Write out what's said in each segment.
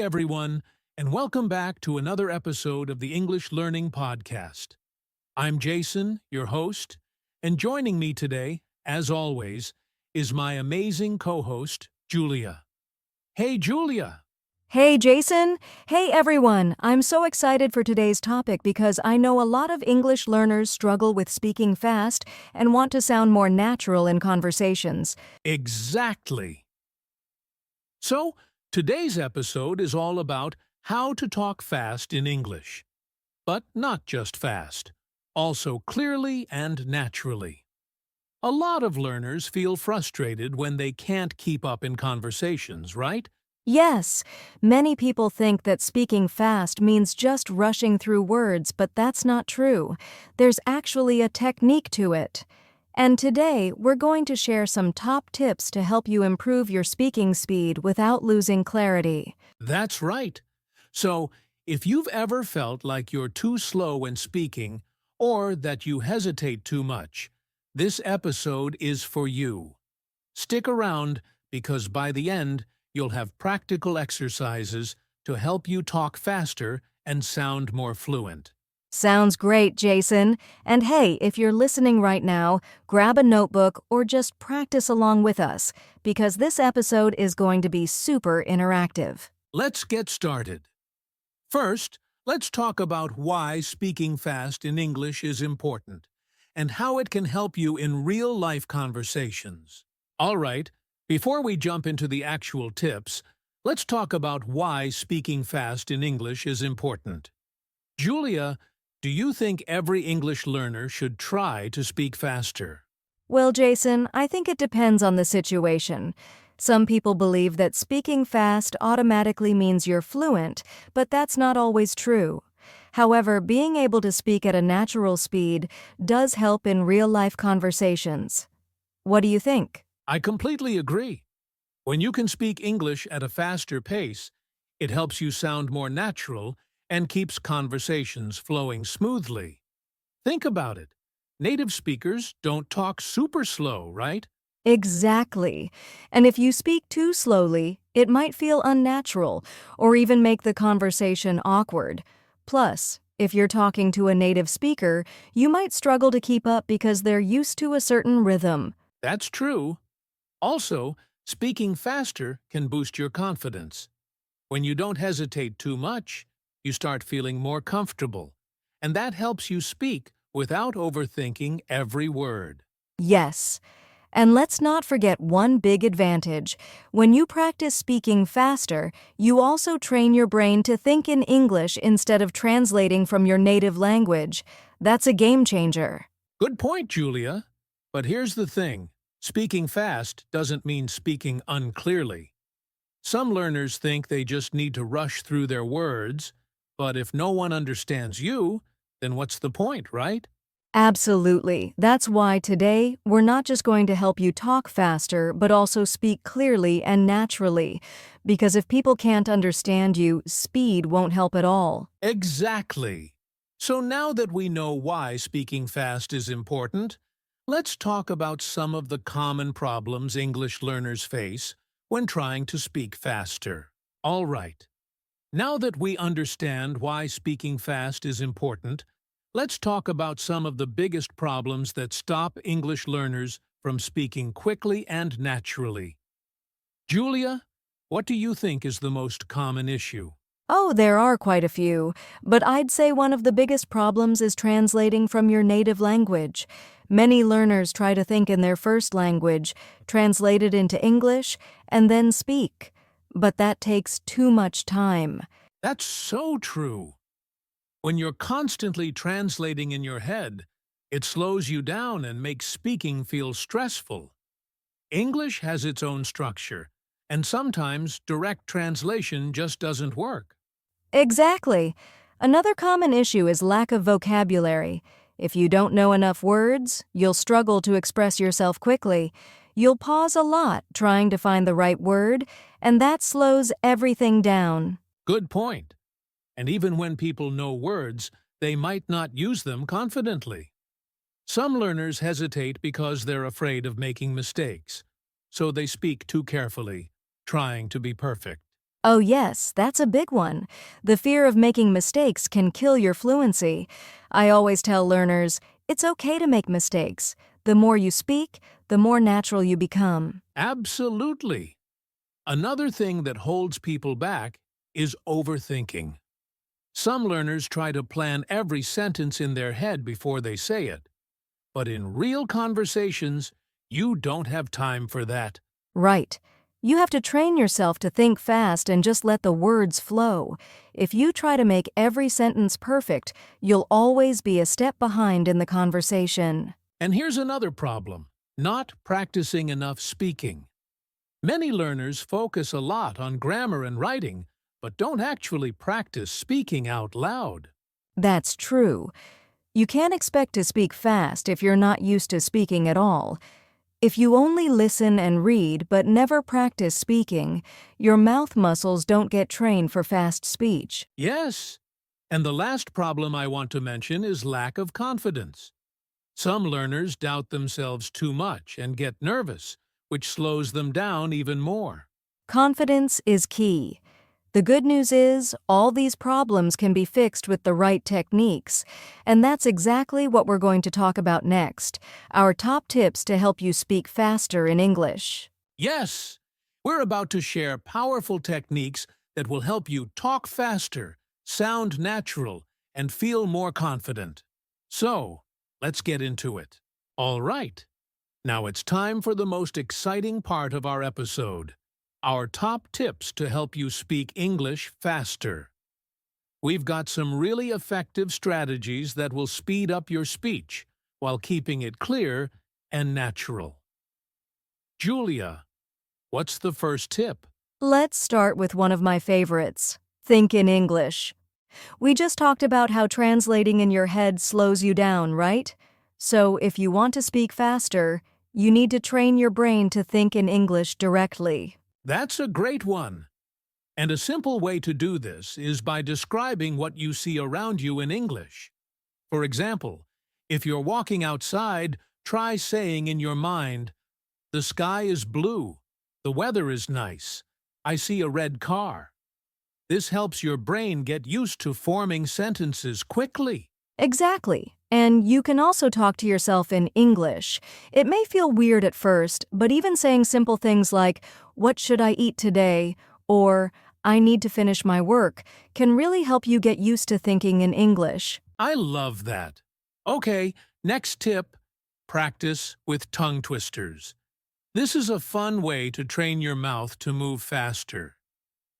everyone, and welcome back to another episode of the English Learning Podcast. I'm Jason, your host, and joining me today, as always, is my amazing co-host, Julia. Hey, Julia! Hey, Jason. Hey, everyone. I'm so excited for today's topic because I know a lot of English learners struggle with speaking fast and want to sound more natural in conversations. Exactly! So, today's episode is all about how to talk fast in English. But not just fast, also clearly and naturally. A lot of learners feel frustrated when they can't keep up in conversations, right? Yes, many people think that speaking fast means just rushing through words, but that's not true. There's actually a technique to it. And today, we're going to share some top tips to help you improve your speaking speed without losing clarity. That's right. So, if you've ever felt like you're too slow when speaking, or that you hesitate too much, this episode is for you. Stick around because by the end, you'll have practical exercises to help you talk faster and sound more fluent. Sounds great, Jason. And hey, if you're listening right now, grab a notebook or just practice along with us, because this episode is going to be super interactive. Let's get started. First, let's talk about why speaking fast in English is important and how it can help you in real-life conversations. All right, before we jump into the actual tips, let's talk about why speaking fast in English is important. Julia, do you think every English learner should try to speak faster? Well, Jason, I think it depends on the situation. Some people believe that speaking fast automatically means you're fluent, but that's not always true. However, being able to speak at a natural speed does help in real-life conversations. What do you think? I completely agree. When you can speak English at a faster pace, it helps you sound more natural and keeps conversations flowing smoothly. Think about it. Native speakers don't talk super slow, right? Exactly. And if you speak too slowly, it might feel unnatural or even make the conversation awkward. Plus, if you're talking to a native speaker, you might struggle to keep up because they're used to a certain rhythm. That's true. Also, speaking faster can boost your confidence. When you don't hesitate too much, you start feeling more comfortable, and that helps you speak without overthinking every word. Yes. And let's not forget one big advantage. When you practice speaking faster, you also train your brain to think in English instead of translating from your native language. That's a game changer. Good point, Julia. But here's the thing. Speaking fast doesn't mean speaking unclearly. Some learners think they just need to rush through their words, but if no one understands you, then what's the point, right? Absolutely. That's why today we're not just going to help you talk faster, but also speak clearly and naturally. Because if people can't understand you, speed won't help at all. Exactly. So now that we know why speaking fast is important, let's talk about some of the common problems English learners face when trying to speak faster. All right. Now that we understand why speaking fast is important, let's talk about some of the biggest problems that stop English learners from speaking quickly and naturally. Julia, what do you think is the most common issue? Oh, there are quite a few, but I'd say one of the biggest problems is translating from your native language. Many learners try to think in their first language, translate it into English, and then speak. But that takes too much time. That's so true. When you're constantly translating in your head, it slows you down and makes speaking feel stressful. English has its own structure, and sometimes direct translation just doesn't work. Exactly. Another common issue is lack of vocabulary. If you don't know enough words, you'll struggle to express yourself quickly. You'll pause a lot trying to find the right word, and that slows everything down. Good point. And even when people know words, they might not use them confidently. Some learners hesitate because they're afraid of making mistakes, so they speak too carefully, trying to be perfect. Oh, yes, that's a big one. The fear of making mistakes can kill your fluency. I always tell learners, it's okay to make mistakes. The more you speak, the more natural you become. Absolutely. Another thing that holds people back is overthinking. Some learners try to plan every sentence in their head before they say it. But in real conversations, you don't have time for that. Right. You have to train yourself to think fast and just let the words flow. If you try to make every sentence perfect, you'll always be a step behind in the conversation. And here's another problem: not practicing enough speaking. Many learners focus a lot on grammar and writing, but don't actually practice speaking out loud. That's true. You can't expect to speak fast if you're not used to speaking at all. If you only listen and read but never practice speaking, your mouth muscles don't get trained for fast speech. Yes. And the last problem I want to mention is lack of confidence. Some learners doubt themselves too much and get nervous, which slows them down even more. Confidence is key. The good news is, all these problems can be fixed with the right techniques, and that's exactly what we're going to talk about next, our top tips to help you speak faster in English. Yes, we're about to share powerful techniques that will help you talk faster, sound natural, and feel more confident. So, let's get into it. All right, now it's time for the most exciting part of our episode: our top tips to help you speak English faster. We've got some really effective strategies that will speed up your speech while keeping it clear and natural. Julia, what's the first tip? Let's start with one of my favorites, think in English. We just talked about how translating in your head slows you down, right? So if you want to speak faster, you need to train your brain to think in English directly. That's a great one. And a simple way to do this is by describing what you see around you in English. For example, if you're walking outside, try saying in your mind, "The sky is blue. The weather is nice. I see a red car." This helps your brain get used to forming sentences quickly. Exactly. And you can also talk to yourself in English. It may feel weird at first, but even saying simple things like, "What should I eat today?" or "I need to finish my work," can really help you get used to thinking in English. I love that. Okay, next tip: practice with tongue twisters. This is a fun way to train your mouth to move faster.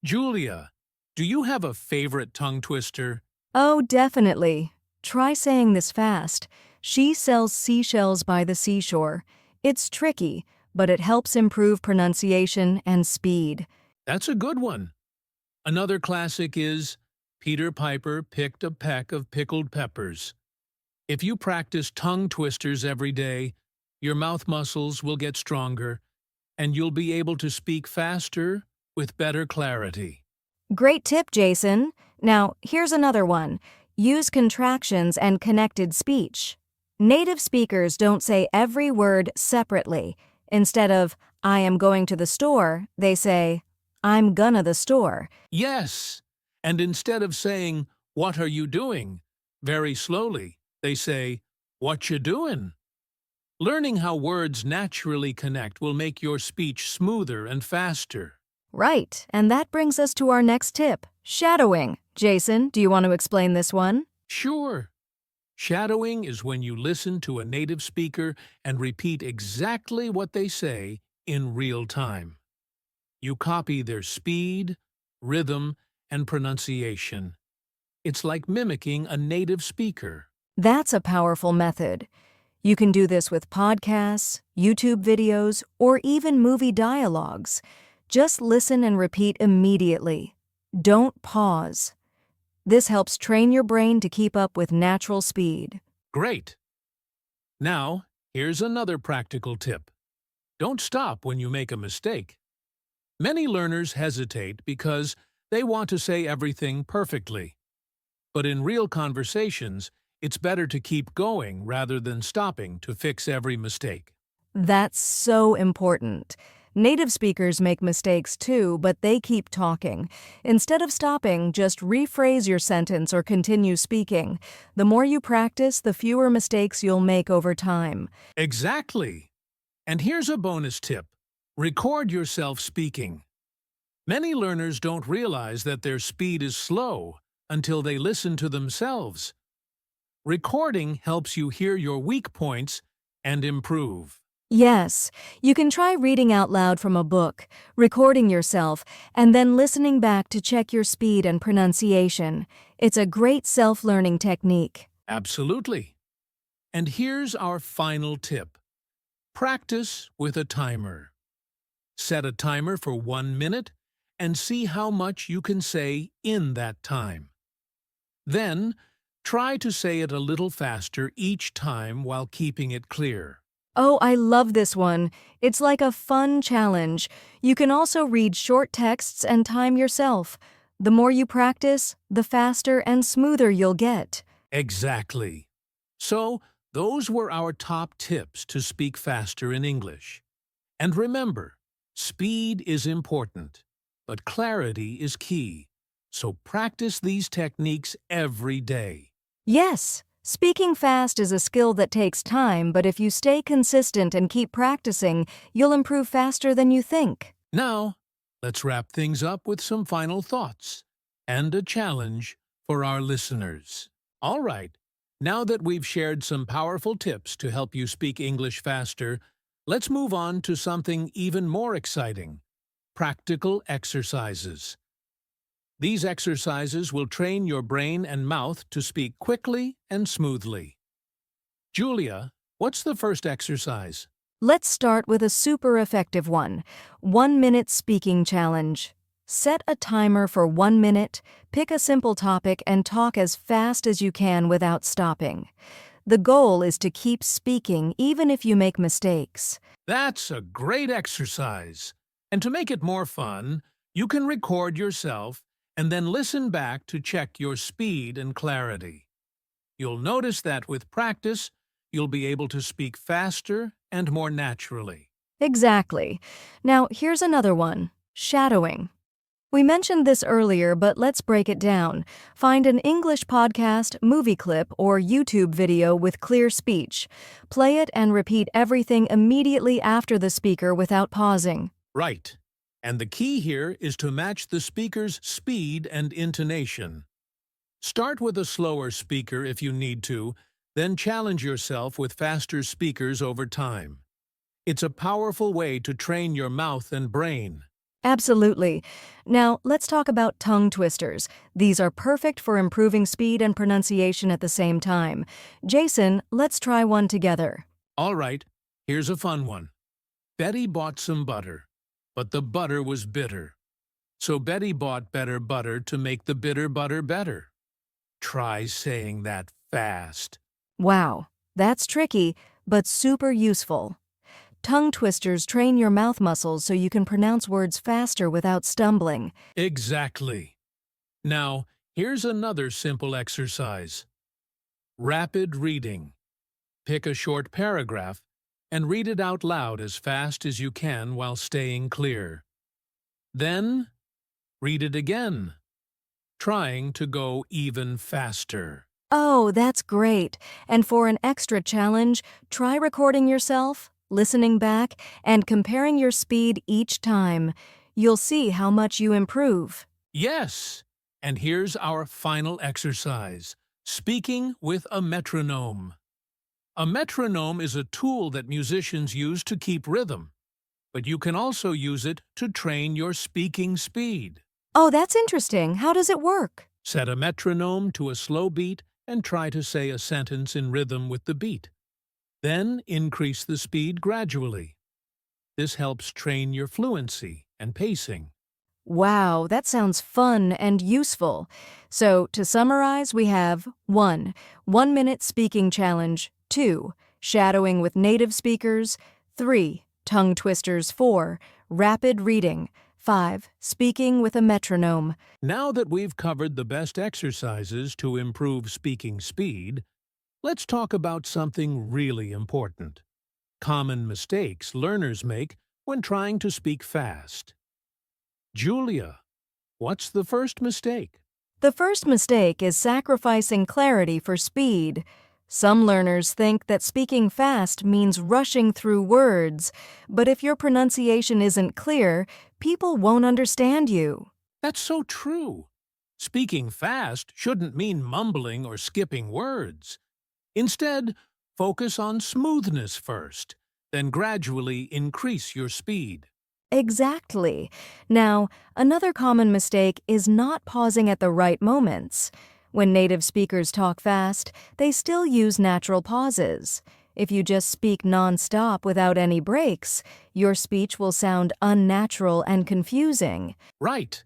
Julia, do you have a favorite tongue twister? Oh, definitely. Try saying this fast. She sells seashells by the seashore. It's tricky, but it helps improve pronunciation and speed. That's a good one. Another classic is Peter Piper picked a peck of pickled peppers. If you practice tongue twisters every day, your mouth muscles will get stronger, and you'll be able to speak faster with better clarity. Great tip, Jason. Now, here's another one. Use contractions and connected speech. Native speakers don't say every word separately. Instead of, "I am going to the store," they say, "I'm gonna the store." Yes, and instead of saying, "What are you doing?" very slowly, they say, "What you doing?" Learning how words naturally connect will make your speech smoother and faster. Right, and that brings us to our next tip, shadowing. Jason, do you want to explain this one? Sure. Shadowing is when you listen to a native speaker and repeat exactly what they say in real time. You copy their speed, rhythm, and pronunciation. It's like mimicking a native speaker. That's a powerful method. You can do this with podcasts, YouTube videos, or even movie dialogues. Just listen and repeat immediately. Don't pause. This helps train your brain to keep up with natural speed. Great! Now, here's another practical tip. Don't stop when you make a mistake. Many learners hesitate because they want to say everything perfectly. But in real conversations, it's better to keep going rather than stopping to fix every mistake. That's so important. Native speakers make mistakes too, but they keep talking. Instead of stopping, just rephrase your sentence or continue speaking. The more you practice, the fewer mistakes you'll make over time. Exactly. And here's a bonus tip. Record yourself speaking. Many learners don't realize that their speed is slow until they listen to themselves. Recording helps you hear your weak points and improve. Yes, you can try reading out loud from a book, recording yourself, and then listening back to check your speed and pronunciation. It's a great self-learning technique. Absolutely. And here's our final tip. Practice with a timer. Set a timer for 1 minute and see how much you can say in that time. Then, try to say it a little faster each time while keeping it clear. Oh, I love this one. It's like a fun challenge. You can also read short texts and time yourself. The more you practice, the faster and smoother you'll get. Exactly. So, those were our top tips to speak faster in English. And remember, speed is important, but clarity is key. So practice these techniques every day. Yes, speaking fast is a skill that takes time, but if you stay consistent and keep practicing, you'll improve faster than you think. Now, let's wrap things up with some final thoughts and a challenge for our listeners. All right, now that we've shared some powerful tips to help you speak English faster, let's move on to something even more exciting: practical exercises. These exercises will train your brain and mouth to speak quickly and smoothly. Julia, what's the first exercise? Let's start with a super effective one: 1 minute speaking challenge. Set a timer for 1 minute, pick a simple topic, and talk as fast as you can without stopping. The goal is to keep speaking even if you make mistakes. That's a great exercise. And to make it more fun, you can record yourself and then listen back to check your speed and clarity. You'll notice that with practice, you'll be able to speak faster and more naturally. Exactly. Now, here's another one: shadowing. We mentioned this earlier, but let's break it down. Find an English podcast, movie clip, or YouTube video with clear speech. Play it and repeat everything immediately after the speaker without pausing. Right. And the key here is to match the speaker's speed and intonation. Start with a slower speaker if you need to, then challenge yourself with faster speakers over time. It's a powerful way to train your mouth and brain. Absolutely. Now, let's talk about tongue twisters. These are perfect for improving speed and pronunciation at the same time. Jason, let's try one together. All right, here's a fun one. Betty bought some butter, but the butter was bitter. So Betty bought better butter to make the bitter butter better. Try saying that fast. Wow, that's tricky, but super useful. Tongue twisters train your mouth muscles so you can pronounce words faster without stumbling. Exactly. Now, here's another simple exercise. Rapid reading. Pick a short paragraph and read it out loud as fast as you can while staying clear. Then, read it again, trying to go even faster. Oh, that's great. And for an extra challenge, try recording yourself, listening back, and comparing your speed each time. You'll see how much you improve. Yes! And here's our final exercise: speaking with a metronome. A metronome is a tool that musicians use to keep rhythm, but you can also use it to train your speaking speed. Oh, that's interesting. How does it work? Set a metronome to a slow beat and try to say a sentence in rhythm with the beat. Then increase the speed gradually. This helps train your fluency and pacing. Wow, that sounds fun and useful. So, to summarize, we have 1. 1 minute speaking challenge. 2. Shadowing with native speakers. 3. Tongue twisters. 4. Rapid reading. 5. Speaking with a metronome. Now that we've covered the best exercises to improve speaking speed, let's talk about something really important: common mistakes learners make when trying to speak fast. Julia, what's the first mistake? The first mistake is sacrificing clarity for speed. Some learners think that speaking fast means rushing through words, but if your pronunciation isn't clear, people won't understand you. That's so true. Speaking fast shouldn't mean mumbling or skipping words. Instead, focus on smoothness first, then gradually increase your speed. Exactly. Now, another common mistake is not pausing at the right moments. When native speakers talk fast, they still use natural pauses. If you just speak nonstop without any breaks, your speech will sound unnatural and confusing. Right.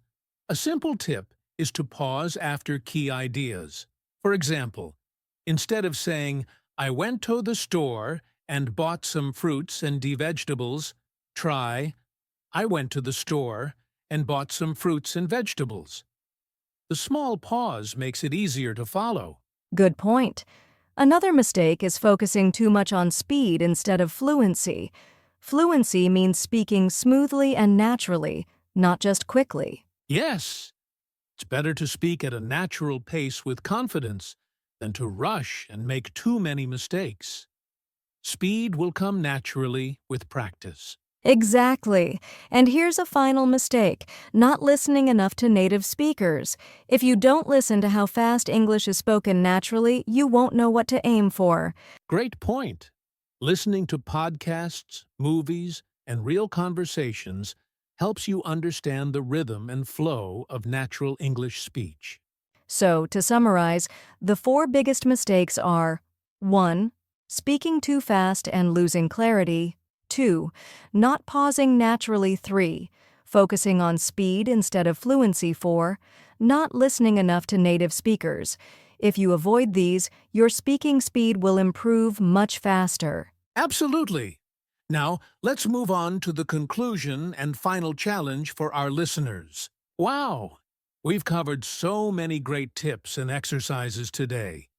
A simple tip is to pause after key ideas. For example, instead of saying, "I went to the store and bought some fruits and vegetables," try, "I went to the store and bought some fruits and vegetables." The small pause makes it easier to follow. Good point. Another mistake is focusing too much on speed instead of fluency. Fluency means speaking smoothly and naturally, not just quickly. Yes, it's better to speak at a natural pace with confidence than to rush and make too many mistakes. Speed will come naturally with practice. Exactly. And here's a final mistake, not listening enough to native speakers. If you don't listen to how fast English is spoken naturally, you won't know what to aim for. Great point. Listening to podcasts, movies, and real conversations helps you understand the rhythm and flow of natural English speech. So, to summarize, the 4 biggest mistakes are 1. Speaking too fast and losing clarity. 2. Not pausing naturally. 3. Focusing on speed instead of fluency. 4. Not listening enough to native speakers. If you avoid these, your speaking speed will improve much faster. Absolutely. Now, let's move on to the conclusion and final challenge for our listeners. Wow! We've covered so many great tips and exercises today.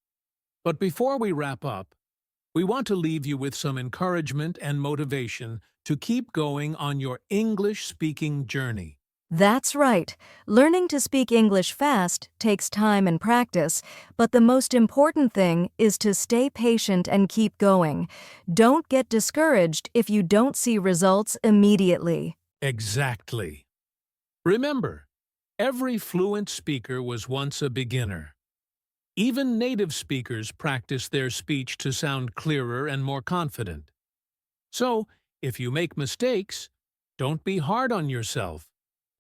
But before we wrap up, we want to leave you with some encouragement and motivation to keep going on your English-speaking journey. That's right. Learning to speak English fast takes time and practice, but the most important thing is to stay patient and keep going. Don't get discouraged if you don't see results immediately. Exactly. Remember, every fluent speaker was once a beginner. Even native speakers practice their speech to sound clearer and more confident. So, if you make mistakes, don't be hard on yourself.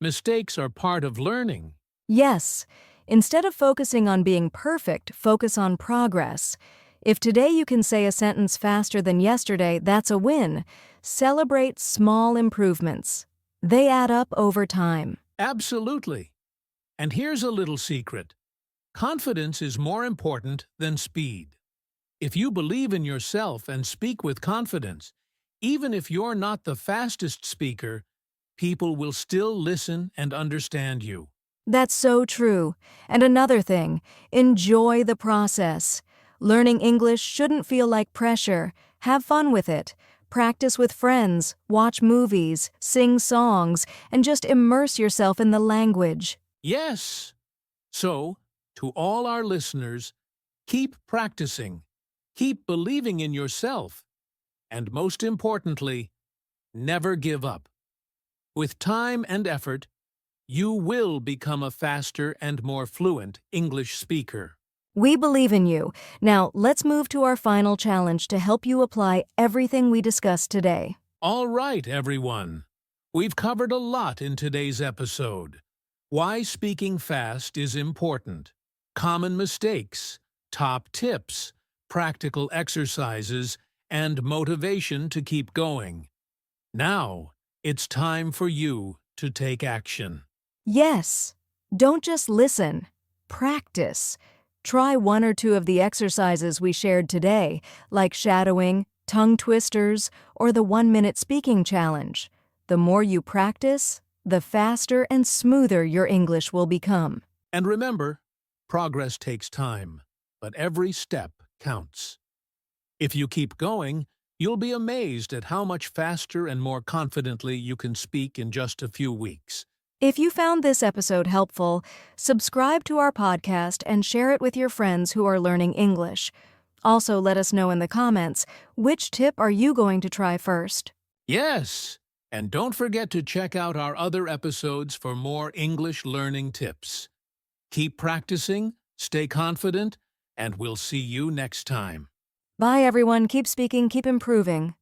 Mistakes are part of learning. Yes, instead of focusing on being perfect, focus on progress. If today you can say a sentence faster than yesterday, that's a win. Celebrate small improvements. They add up over time. Absolutely. And here's a little secret. Confidence is more important than speed. If you believe in yourself and speak with confidence, even if you're not the fastest speaker, people will still listen and understand you. That's so true. And another thing, enjoy the process. Learning English shouldn't feel like pressure. Have fun with it. Practice with friends, watch movies, sing songs, and just immerse yourself in the language. Yes. So, to all our listeners, keep practicing, keep believing in yourself, and most importantly, never give up. With time and effort, you will become a faster and more fluent English speaker. We believe in you. Now, let's move to our final challenge to help you apply everything we discussed today. All right, everyone. We've covered a lot in today's episode. Why speaking fast is important, common mistakes, top tips, practical exercises, and motivation to keep going. Now, it's time for you to take action. Yes, don't just listen. Practice. Try 1 or 2 of the exercises we shared today, like shadowing, tongue twisters, or the 1-minute speaking challenge. The more you practice, the faster and smoother your English will become. And remember, progress takes time, but every step counts. If you keep going, You'll be amazed at how much faster and more confidently you can speak in just a few weeks. If you found this episode helpful, subscribe to our podcast and share it with your friends who are learning English. Also, let us know in the comments, which tip are you going to try first? Yes, and don't forget to check out our other episodes for more English learning tips. Keep practicing, stay confident, and we'll see you next time. Bye, everyone. Keep speaking, keep improving.